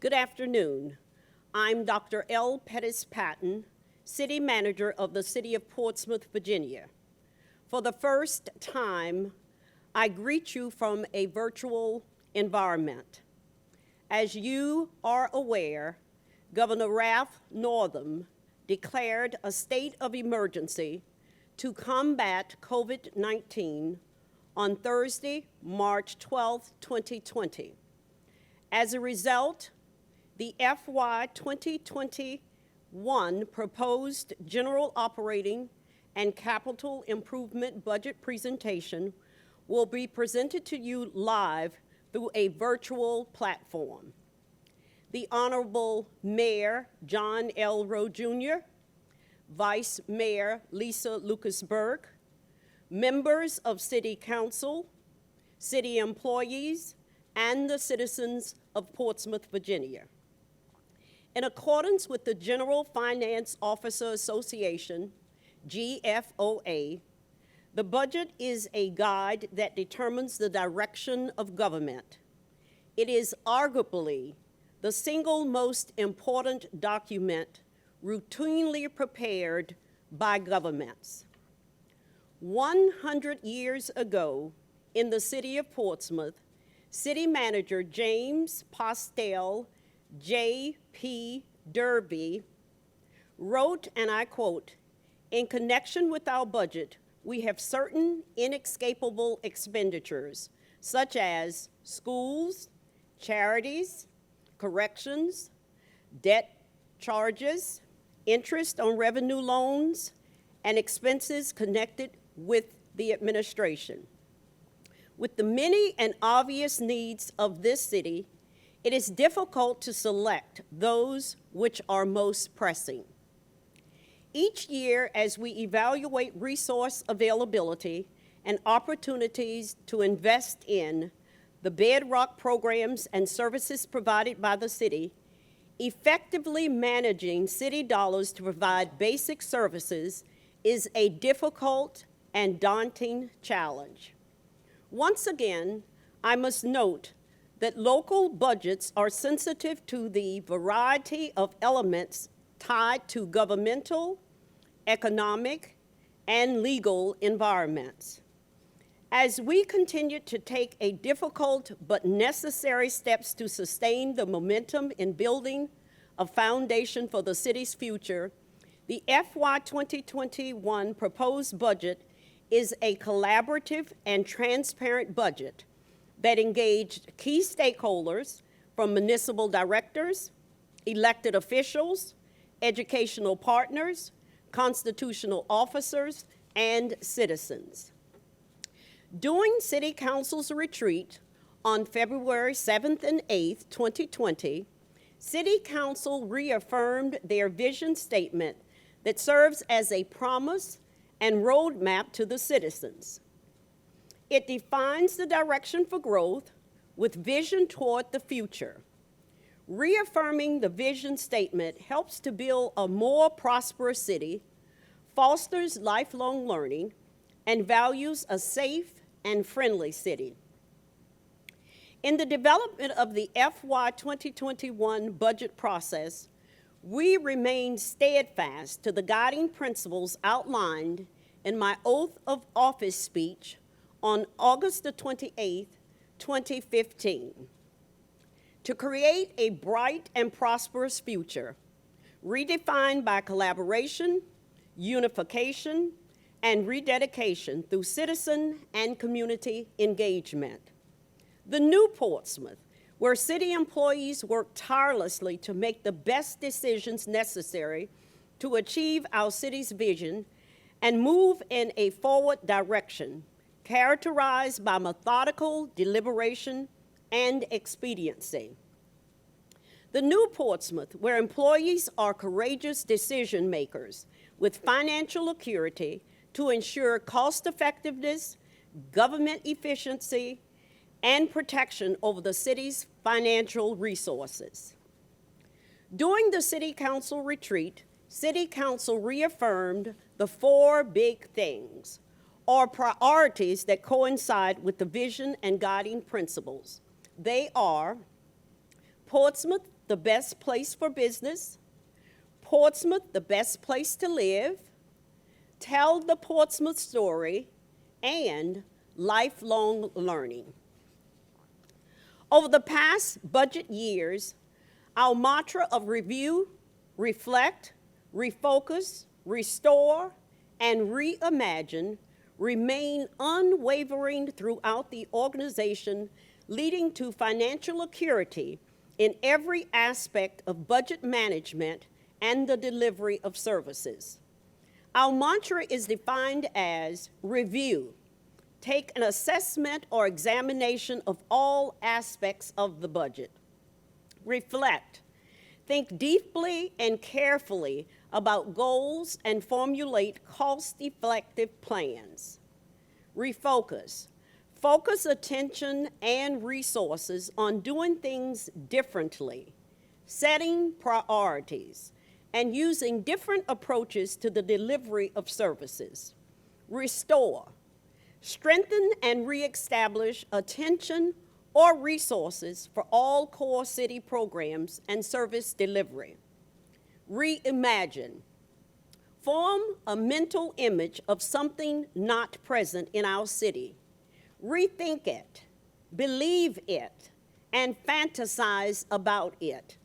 Good afternoon. I'm Dr. L. Pettis Patton, City Manager of the City of Portsmouth, Virginia. For the first time, I greet you from a virtual environment. As you are aware, Governor Ralph Northam declared a state of emergency to combat COVID-19 on Thursday, March 12, 2020. As a result, the FY2021 proposed general operating and capital improvement budget presentation will be presented to you live through a virtual platform. The Honorable Mayor John L. Rowe Jr., Vice Mayor Lisa Lucas-Burke, members of City Council, city employees, and the citizens of Portsmouth, Virginia. In accordance with the General Finance Officer Association, GFOA, the budget is a guide that determines the direction of government. It is arguably the single most important document routinely prepared by governments. 100 years ago, in the city of Portsmouth, City Manager James Postel J.P. Derby wrote, and I quote, "In connection with our budget, we have certain inescapable expenditures, such as schools, charities, corrections, debt charges, interest on revenue loans, and expenses connected with the administration. With the many and obvious needs of this city, it is difficult to select those which are most pressing. Each year, as we evaluate resource availability and opportunities to invest in the bedrock programs and services provided by the city, effectively managing city dollars to provide basic services is a difficult and daunting challenge. Once again, I must note that local budgets are sensitive to the variety of elements tied to governmental, economic, and legal environments. As we continue to take a difficult but necessary steps to sustain the momentum in building a foundation for the city's future, the FY 2021 proposed budget is a collaborative and transparent budget that engaged key stakeholders from municipal directors, elected officials, educational partners, constitutional officers, and citizens. During City Council's retreat on February 7th and 8th, 2020, City Council reaffirmed their vision statement that serves as a promise and roadmap to the citizens. It defines the direction for growth with vision toward the future. Reaffirming the vision statement helps to build a more prosperous city, fosters lifelong learning, and values a safe and friendly city. In the development of the FY 2021 budget process, we remain steadfast to the guiding principles outlined in my oath of office speech on August the 28th, 2015. To create a bright and prosperous future, redefined by collaboration, unification, and rededication through citizen and community engagement. The new Portsmouth, where city employees work tirelessly to make the best decisions necessary to achieve our city's vision and move in a forward direction characterized by methodical deliberation and expediency. The new Portsmouth, where employees are courageous decision makers with financial acuity to ensure cost effectiveness, government efficiency, and protection over the city's financial resources. During the City Council retreat, City Council reaffirmed the four big things, or priorities that coincide with the vision and guiding principles. They are Portsmouth, the best place for business. Portsmouth, the best place to live. Tell the Portsmouth story, and lifelong learning. Over the past budget years, our mantra of review, reflect, refocus, restore, and reimagine remain unwavering throughout the organization, leading to financial security in every aspect of budget management and the delivery of services. Our mantra is defined as review. Take an assessment or examination of all aspects of the budget. Reflect. Think deeply and carefully about goals and formulate cost-effective plans. Refocus. Focus attention and resources on doing things differently, setting priorities, and using different approaches to the delivery of services. Restore. Strengthen and reestablish attention or resources for all core city programs and service delivery. Reimagine. Form a mental image of something not present in our city. Rethink it, believe it, and fantasize about it.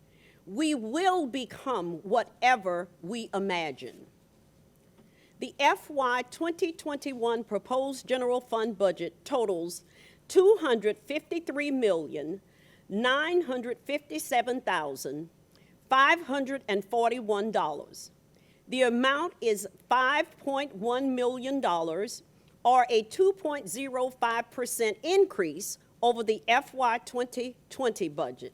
We will become whatever we imagine. The FY2021 proposed general fund budget totals $253,957,541. The amount is $5.1 million, or a 2.05% increase over the FY2020 budget.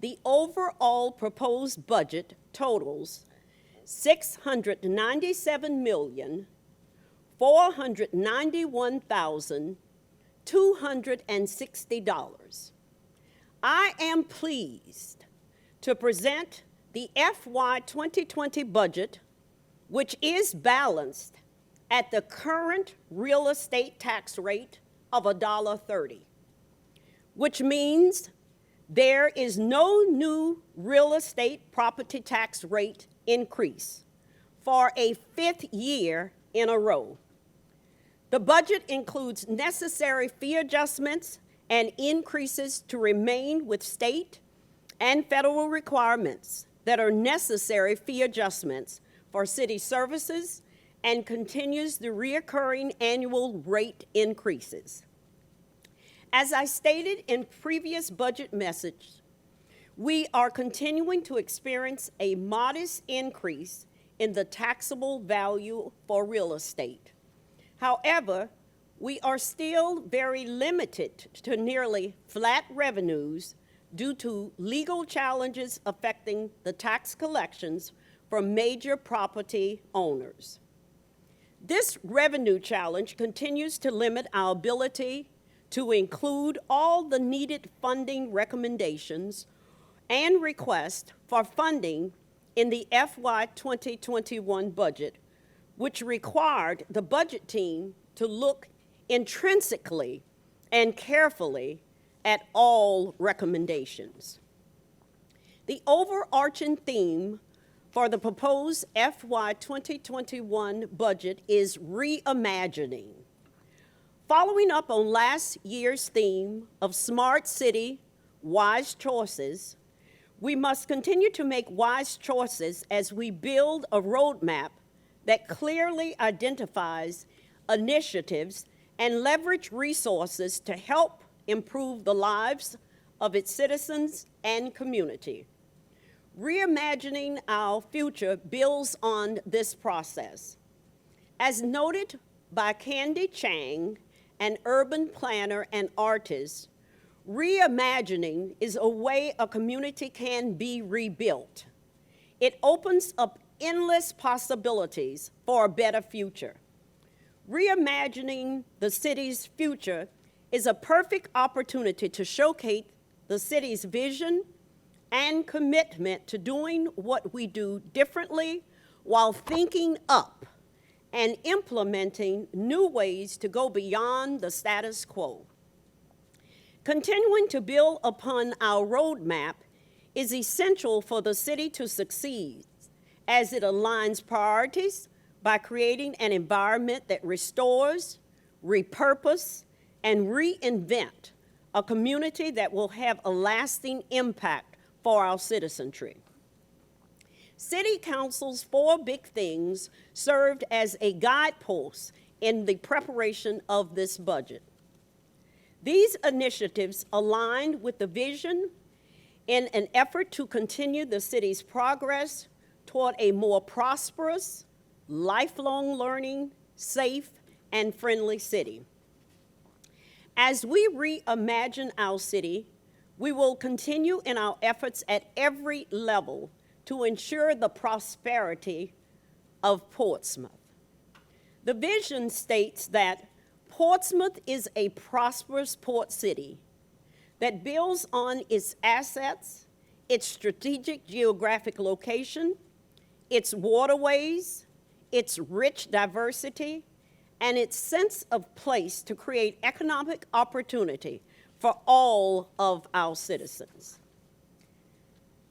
The overall proposed budget totals $697,491,260. I am pleased to present the FY2020 budget, which is balanced at the current real estate tax rate of $1.30, which means there is no new real estate property tax rate increase for a 5th year in a row. The budget includes necessary fee adjustments and increases to remain with state and federal requirements that are necessary fee adjustments for city services and continues the recurring annual rate increases. As I stated in previous budget message, we are continuing to experience a modest increase in the taxable value for real estate. However, we are still very limited to nearly flat revenues due to legal challenges affecting the tax collections from major property owners. This revenue challenge continues to limit our ability to include all the needed funding recommendations and requests for funding in the FY2021 budget, which required the budget team to look intrinsically and carefully at all recommendations. The overarching theme for the proposed FY2021 budget is reimagining. Following up on last year's theme of smart city, wise choices, we must continue to make wise choices as we build a roadmap that clearly identifies initiatives and leverage resources to help improve the lives of its citizens and community. Reimagining our future builds on this process. As noted by Candy Chang, an urban planner and artist, reimagining is a way a community can be rebuilt. It opens up endless possibilities for a better future. Reimagining the city's future is a perfect opportunity to showcase the city's vision and commitment to doing what we do differently while thinking up and implementing new ways to go beyond the status quo. Continuing to build upon our roadmap is essential for the city to succeed, as it aligns priorities by creating an environment that restores, repurpose, and reinvent a community that will have a lasting impact for our citizenry. City Council's 4 big things served as a guidepost in the preparation of this budget. These initiatives aligned with the vision in an effort to continue the city's progress toward a more prosperous, lifelong learning, safe, and friendly city. As we reimagine our city, we will continue in our efforts at every level to ensure the prosperity of Portsmouth. The vision states that Portsmouth is a prosperous port city that builds on its assets, its strategic geographic location, its waterways, its rich diversity, and its sense of place to create economic opportunity for all of our citizens.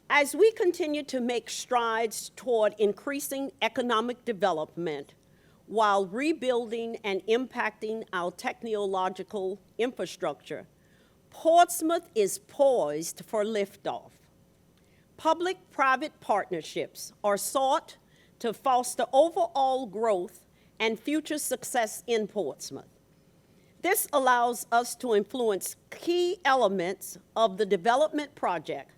As we continue to make strides toward increasing economic development while rebuilding and impacting our technological infrastructure, Portsmouth is poised for liftoff. Public-private partnerships are sought to foster overall growth and future success in Portsmouth. This allows us to influence key elements of the development project,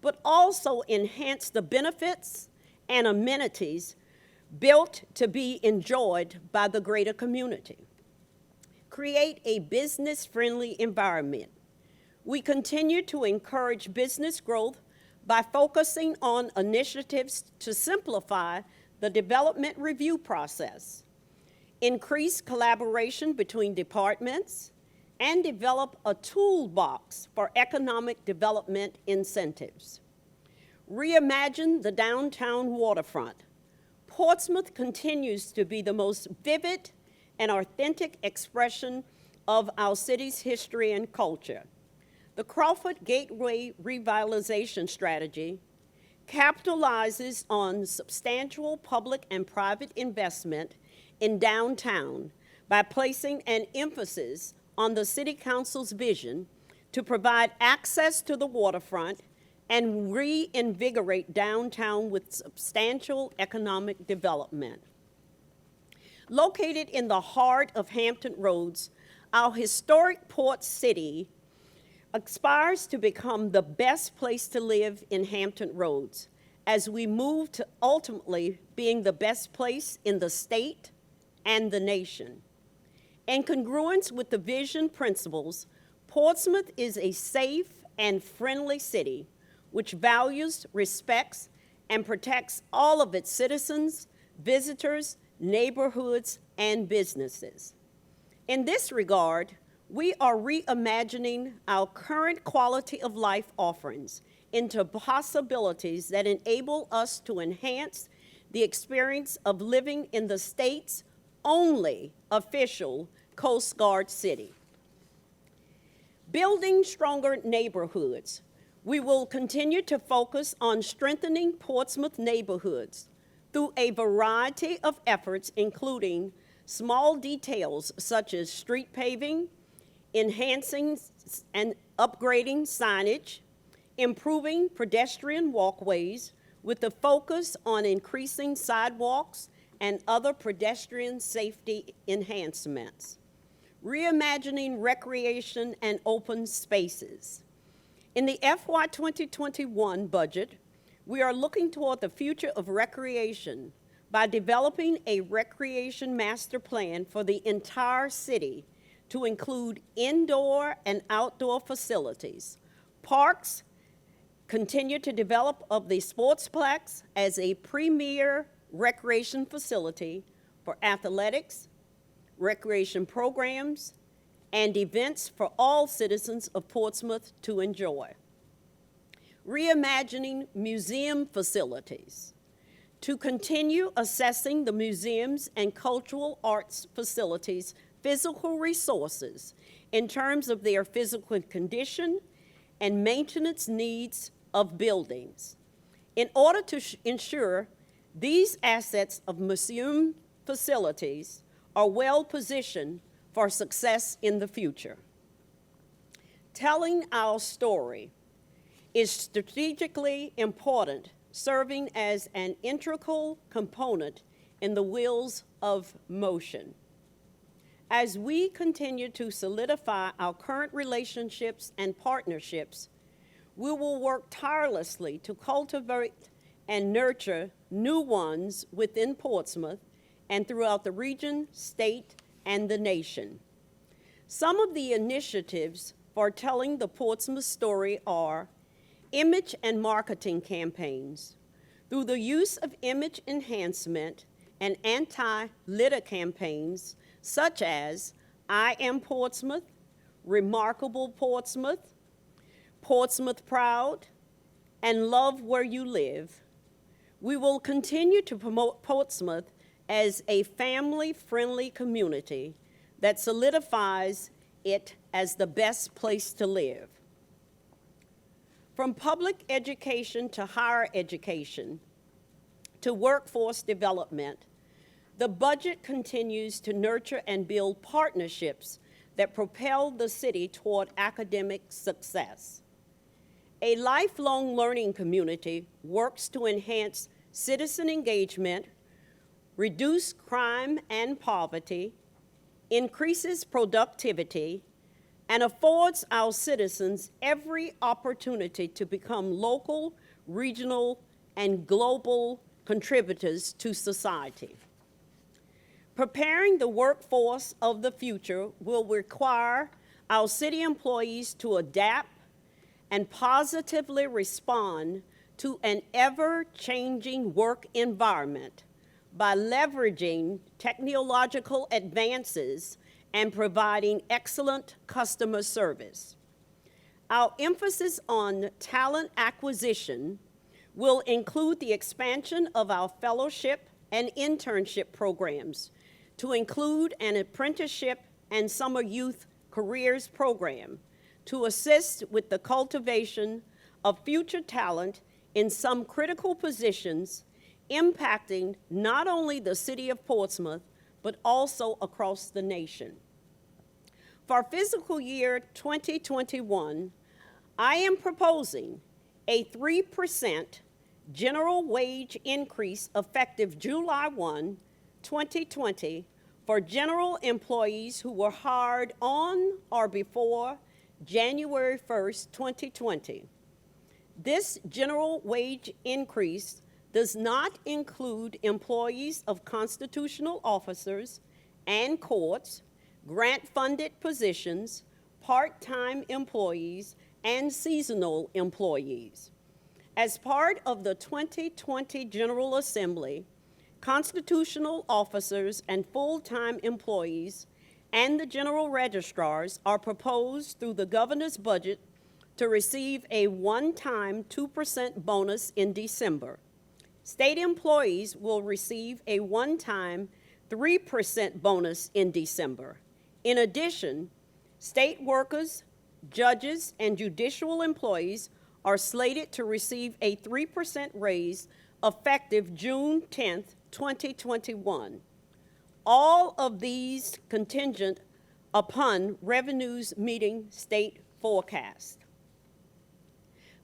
but also enhance the benefits and amenities built to be enjoyed by the greater community. Create a business-friendly environment. We continue to encourage business growth by focusing on initiatives to simplify the development review process, increase collaboration between departments, and develop a toolbox for economic development incentives. Reimagine the downtown waterfront. Portsmouth continues to be the most vivid and authentic expression of our city's history and culture. The Crawford Gateway Revitalization Strategy capitalizes on substantial public and private investment in downtown by placing an emphasis on the City Council's vision to provide access to the waterfront and reinvigorate downtown with substantial economic development. Located in the heart of Hampton Roads, our historic port city aspires to become the best place to live in Hampton Roads as we move to ultimately being the best place in the state and the nation. In congruence with the vision principles, Portsmouth is a safe and friendly city which values, respects, and protects all of its citizens, visitors, neighborhoods, and businesses. In this regard, we are reimagining our current quality of life offerings into possibilities that enable us to enhance the experience of living in the state's only official Coast Guard city. Building stronger neighborhoods. We will continue to focus on strengthening Portsmouth neighborhoods through a variety of efforts, including small details such as street paving, enhancing and upgrading signage, improving pedestrian walkways with a focus on increasing sidewalks and other pedestrian safety enhancements. Reimagining recreation and open spaces. In the FY2021 budget, we are looking toward the future of recreation by developing a recreation master plan for the entire city to include indoor and outdoor facilities. Parks continue to develop of the Sportsplex as a premier recreation facility for athletics, recreation programs, and events for all citizens of Portsmouth to enjoy. Reimagining museum facilities. To continue assessing the museums and cultural arts facilities' physical resources in terms of their physical condition and maintenance needs of buildings. In order to ensure these assets of museum facilities are well positioned for success in the future. Telling our story is strategically important, serving as an integral component in the wheels of motion. As we continue to solidify our current relationships and partnerships, we will work tirelessly to cultivate and nurture new ones within Portsmouth and throughout the region, state, and the nation. Some of the initiatives for telling the Portsmouth story are image and marketing campaigns. Through the use of image enhancement and anti-litter campaigns such as I Am Portsmouth, Remarkable Portsmouth, Portsmouth Proud, and Love Where You Live, we will continue to promote Portsmouth as a family-friendly community that solidifies it as the best place to live. From public education to higher education to workforce development, the budget continues to nurture and build partnerships that propel the city toward academic success. A lifelong learning community works to enhance citizen engagement, reduce crime and poverty, increases productivity, and affords our citizens every opportunity to become local, regional, and global contributors to society. Preparing the workforce of the future will require our city employees to adapt and positively respond to an ever-changing work environment by leveraging technological advances and providing excellent customer service. Our emphasis on talent acquisition will include the expansion of our fellowship and internship programs to include an apprenticeship and summer youth careers program to assist with the cultivation of future talent in some critical positions impacting not only the city of Portsmouth, but also across the nation. For fiscal year 2021, I am proposing a 3% general wage increase effective July 1, 2020 for general employees who were hired on or before January 1st, 2020. This general wage increase does not include employees of constitutional officers and courts, grant-funded positions, part-time employees, and seasonal employees. As part of the 2020 General Assembly, constitutional officers and full-time employees and the general registrars are proposed through the governor's budget to receive a one-time 2% bonus in December. State employees will receive a one-time 3% bonus in December. In addition, state workers, judges, and judicial employees are slated to receive a 3% raise effective June 10th, 2021. All of these contingent upon revenues meeting state forecast.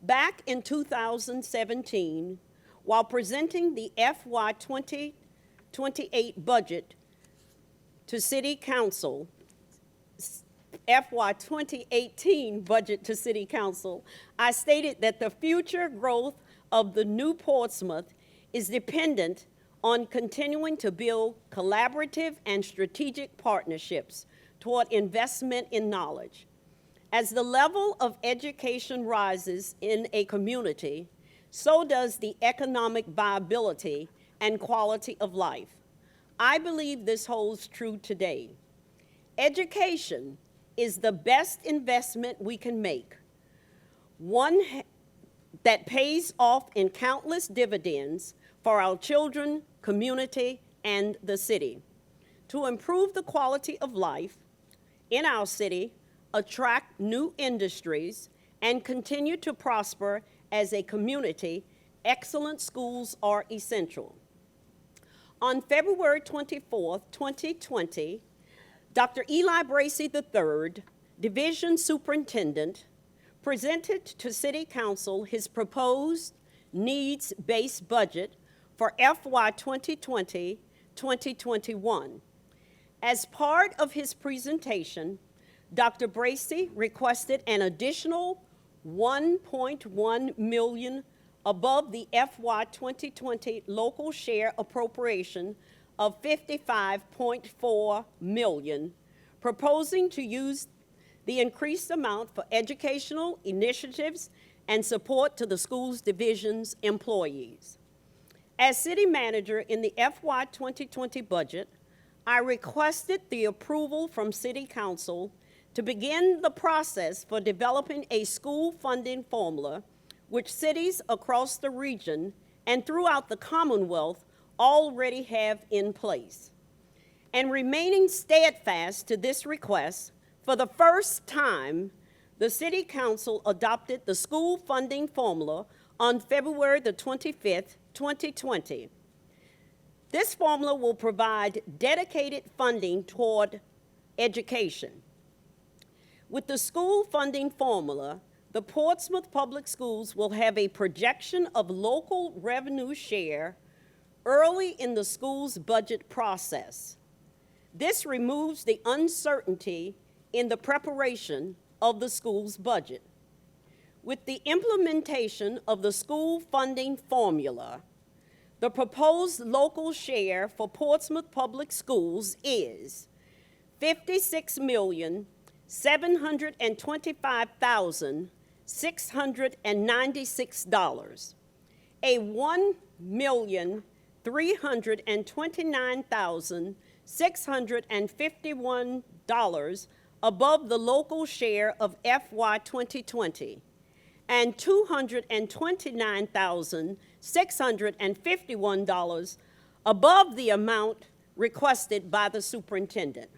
Back in 2017, while presenting the FY2028 budget to City Council, FY2018 budget to City Council, I stated that the future growth of the new Portsmouth is dependent on continuing to build collaborative and strategic partnerships toward investment in knowledge. As the level of education rises in a community, so does the economic viability and quality of life. I believe this holds true today. Education is the best investment we can make, one that pays off in countless dividends for our children, community, and the city. To improve the quality of life in our city, attract new industries, and continue to prosper as a community, excellent schools are essential. On February 24, 2020, Dr. Eli Bracy III, Division Superintendent, presented to City Council his proposed needs-based budget for FY 2020-2021. As part of his presentation, Dr. Bracy requested an additional $1.1 million above the FY 2020 local share appropriation of $55.4 million, proposing to use the increased amount for educational initiatives and support to the school's division's employees. As city manager in the FY 2020 budget, I requested the approval from City Council to begin the process for developing a school funding formula which cities across the region and throughout the Commonwealth already have in place. And remaining steadfast to this request, for the first time, the City Council adopted the school funding formula on February the 25th, 2020. This formula will provide dedicated funding toward education. With the school funding formula, the Portsmouth Public Schools will have a projection of local revenue share early in the school's budget process. This removes the uncertainty in the preparation of the school's budget. With the implementation of the school funding formula, the proposed local share for Portsmouth Public Schools is $56,725,696, a $1,329,651 above the local share of FY 2020, and $229,651 above the amount requested by the superintendent.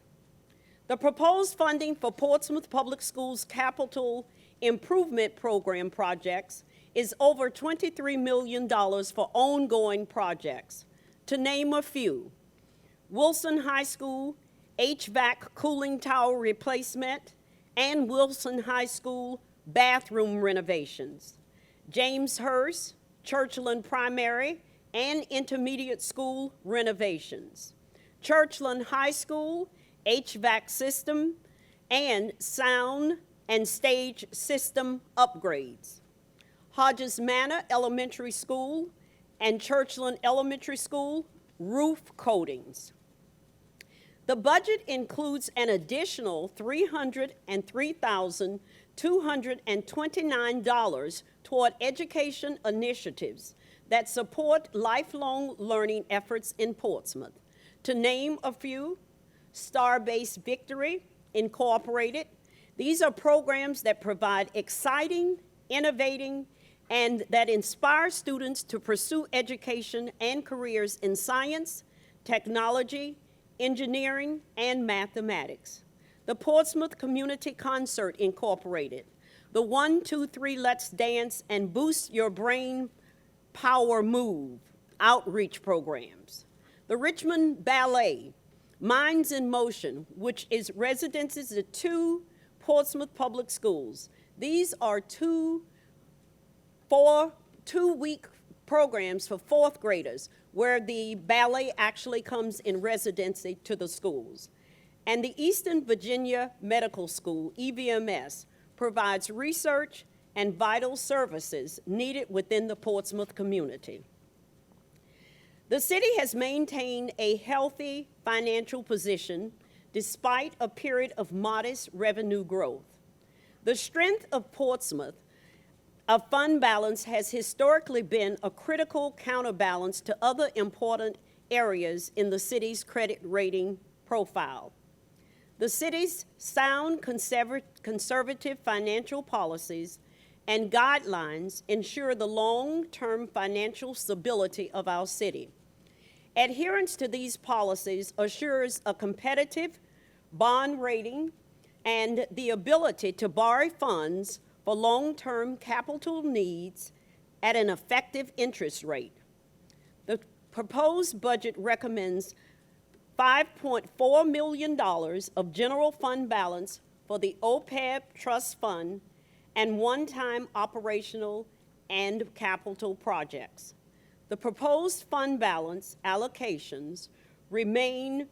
The proposed funding for Portsmouth Public Schools capital improvement program projects is over $23 million for ongoing projects. To name a few: Wilson High School HVAC cooling tower replacement and Wilson High School bathroom renovations, James Hurst, Churchland Primary and Intermediate School renovations, Churchland High School HVAC system and sound and stage system upgrades, Hodges Manor Elementary School and Churchland Elementary School roof coatings. The budget includes an additional $303,229 toward education initiatives that support lifelong learning efforts in Portsmouth. To name a few: Star-Based Victory Incorporated. These are programs that provide exciting, innovating, and that inspire students to pursue education and careers in science, technology, engineering, and mathematics. The Portsmouth Community Concert Incorporated, the 1, 2, 3 Let's Dance and Boost Your Brain Power Move outreach programs. The Richmond Ballet, Minds in Motion, which is residences at 2 Portsmouth Public Schools. These are two-week programs for fourth graders where the ballet actually comes in residency to the schools. And the Eastern Virginia Medical School, EVMS, provides research and vital services needed within the Portsmouth community. The city has maintained a healthy financial position despite a period of modest revenue growth. The strength of Portsmouth, a fund balance, has historically been a critical counterbalance to other important areas in the city's credit rating profile. The city's sound conservative financial policies and guidelines ensure the long-term financial stability of our city. Adherence to these policies assures a competitive bond rating, and the ability to borrow funds for long-term capital needs at an effective interest rate. The proposed budget recommends $5.4 million of general fund balance for the OPEB trust fund and one-time operational and capital projects. The proposed fund balance allocations remain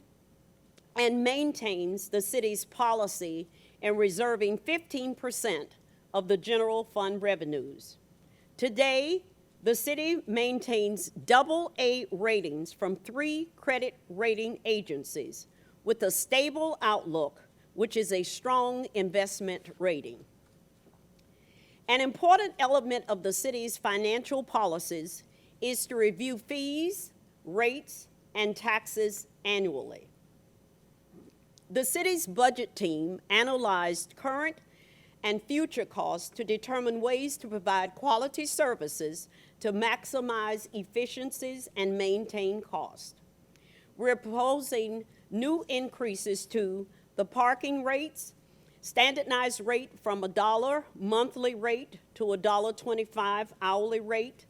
and maintains the city's policy in reserving 15% of the general fund revenues. Today, the city maintains AA ratings from 3 credit rating agencies with a stable outlook, which is a strong investment rating. An important element of the city's financial policies is to review fees, rates, and taxes annually. The city's budget team analyzed current and future costs to determine ways to provide quality services to maximize efficiencies and maintain cost. We're proposing new increases to the parking rates, standardized rate from $1 monthly rate to $1.25 hourly rate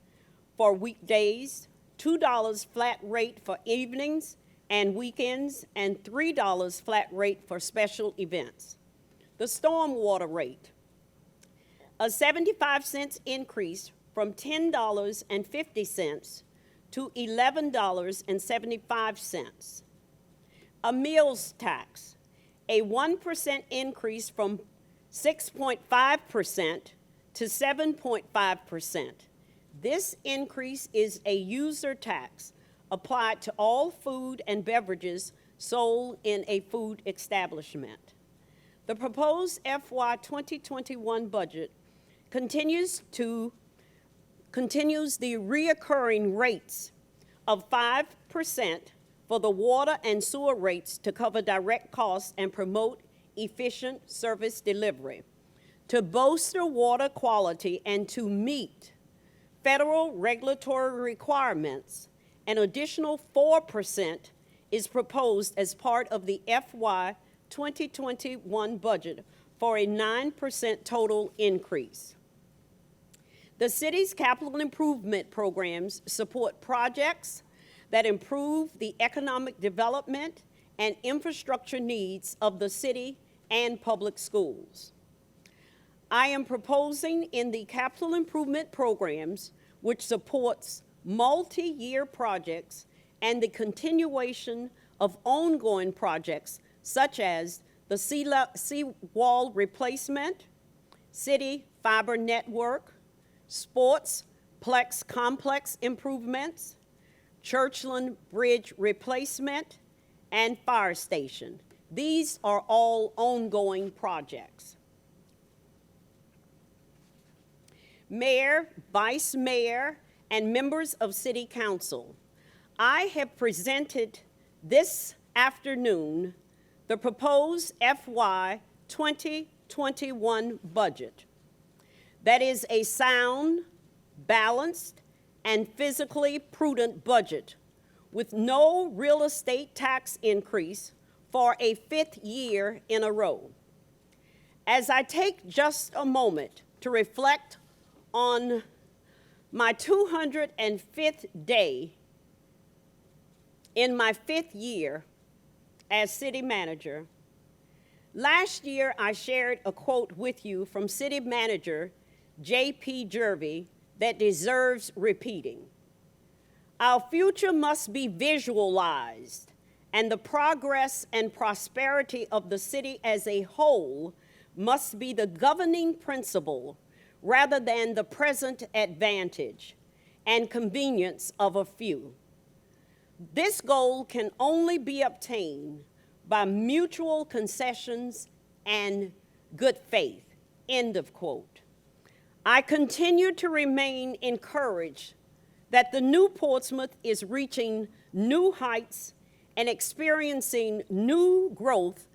for weekdays, $2 flat rate for evenings and weekends, and $3 flat rate for special events. The stormwater rate, a 75-cent increase from $10.50 to $11.75. A meals tax, a 1% increase from 6.5% to 7.5%. This increase is a user tax applied to all food and beverages sold in a food establishment. The proposed FY2021 budget continues the reoccurring rates of 5% for the water and sewer rates to cover direct costs and promote efficient service delivery, to bolster water quality and to meet federal regulatory requirements. An additional 4% is proposed as part of the FY2021 budget for a 9% total increase. The city's capital improvement programs support projects that improve the economic development and infrastructure needs of the city and public schools. I am proposing in the capital improvement programs, which supports multi-year projects and the continuation of ongoing projects such as the seawall replacement, city fiber network, sportsplex complex improvements, Churchland Bridge replacement, and fire station. These are all ongoing projects. Mayor, Vice Mayor, and members of City Council, I have presented this afternoon the proposed FY 2021 budget. That is a sound, balanced, and fiscally prudent budget with no real estate tax increase for a 5th year in a row. As I take just a moment to reflect on my 205th day in my 5th year as city manager, last year I shared a quote with you from city manager J.P. Jervey that deserves repeating. Our future must be visualized, and the progress and prosperity of the city as a whole must be the governing principle rather than the present advantage and convenience of a few. This goal can only be obtained by mutual concessions and good faith, end of quote. I continue to remain encouraged that the new Portsmouth is reaching new heights and experiencing new growth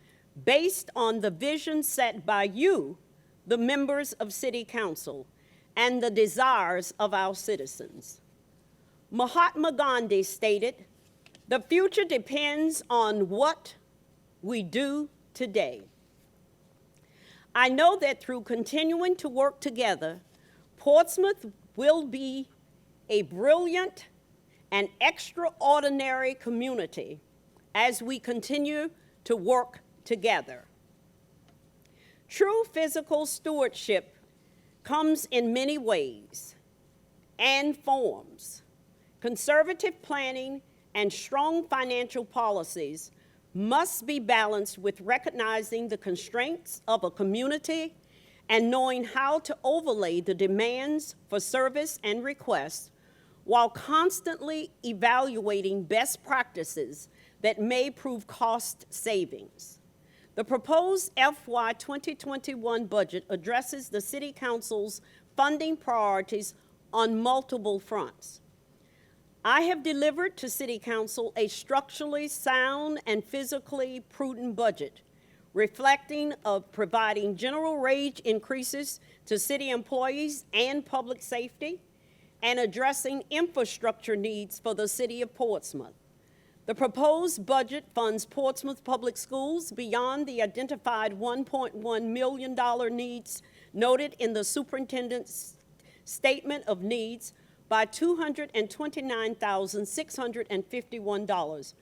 based on the vision set by you, the members of City Council, and the desires of our citizens. Mahatma Gandhi stated, "The future depends on what we do today." I know that through continuing to work together, Portsmouth will be a brilliant and extraordinary community as we continue to work together. True physical stewardship comes in many ways and forms. Conservative planning and strong financial policies must be balanced with recognizing the constraints of a community and knowing how to overlay the demands for service and requests while constantly evaluating best practices that may prove cost savings. The proposed FY2021 budget addresses the City Council's funding priorities on multiple fronts. I have delivered to City Council a structurally sound and fiscally prudent budget, reflecting of providing general wage increases to city employees and public safety, and addressing infrastructure needs for the City of Portsmouth. The proposed budget funds Portsmouth Public Schools beyond the identified $1.1 million needs noted in the Superintendent's Statement of Needs by $229,651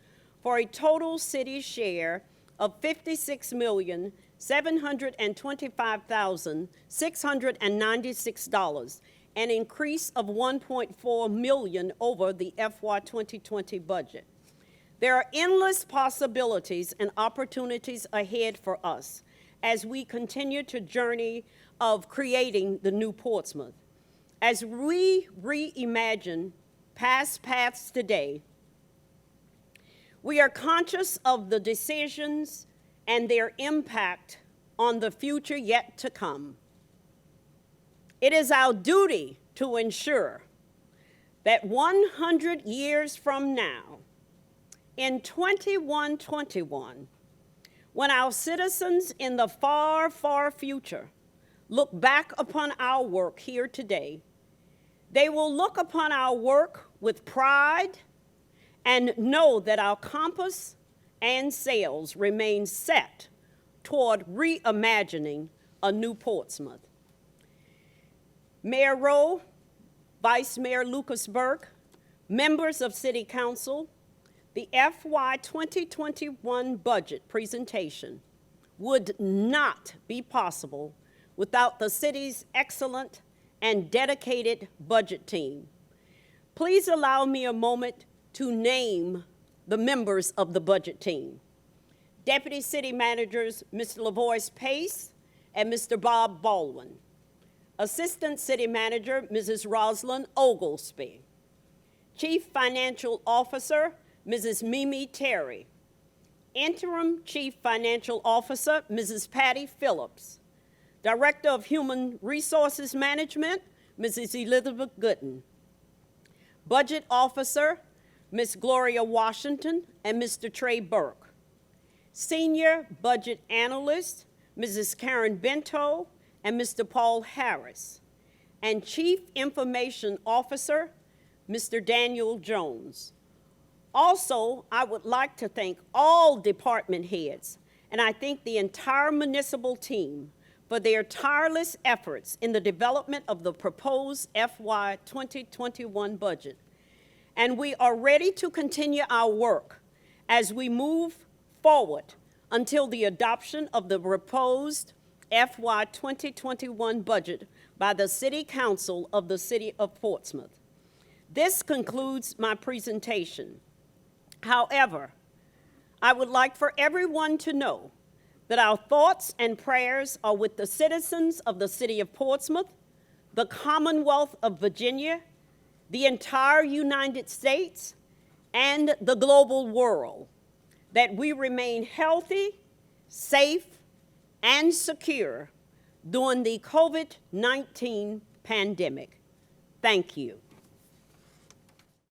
for a total city share of $56,725,696, an increase of $1.4 million over the FY 2020 budget. There are endless possibilities and opportunities ahead for us as we continue to journey of creating the new Portsmouth. As we reimagine past paths today, we are conscious of the decisions and their impact on the future yet to come. It is our duty to ensure that 100 years from now, in 2121, when our citizens in the far, far future look back upon our work here today, they will look upon our work with pride and know that our compass and sails remain set toward reimagining a new Portsmouth. Mayor Rowe, Vice Mayor Lucas Burke, members of City Council, the FY 2021 budget presentation would not be possible without the city's excellent and dedicated budget team. Please allow me a moment to name the members of the budget team. Deputy City Managers Mr. LaVoice Pace and Mr. Bob Baldwin. Assistant City Manager Mrs. Rosalind Oglesby. Chief Financial Officer Mrs. Mimi Terry. Interim Chief Financial Officer Mrs. Patty Phillips. Director of Human Resources Management Mrs. Elizabeth Gooden. Budget Officer Ms. Gloria Washington and Mr. Trey Burke. Senior Budget Analyst Mrs. Karen Bento and Mr. Paul Harris. And Chief Information Officer Mr. Daniel Jones. Also, I would like to thank all department heads, and I thank the entire municipal team for their tireless efforts in the development of the proposed FY 2021 budget. And we are ready to continue our work as we move forward until the adoption of the proposed FY 2021 budget by the City Council of the City of Portsmouth. This concludes my presentation. However, I would like for everyone to know that our thoughts and prayers are with the citizens of the City of Portsmouth, the Commonwealth of Virginia, the entire United States, and the global world, that we remain healthy, safe, and secure during the COVID-19 pandemic. Thank you.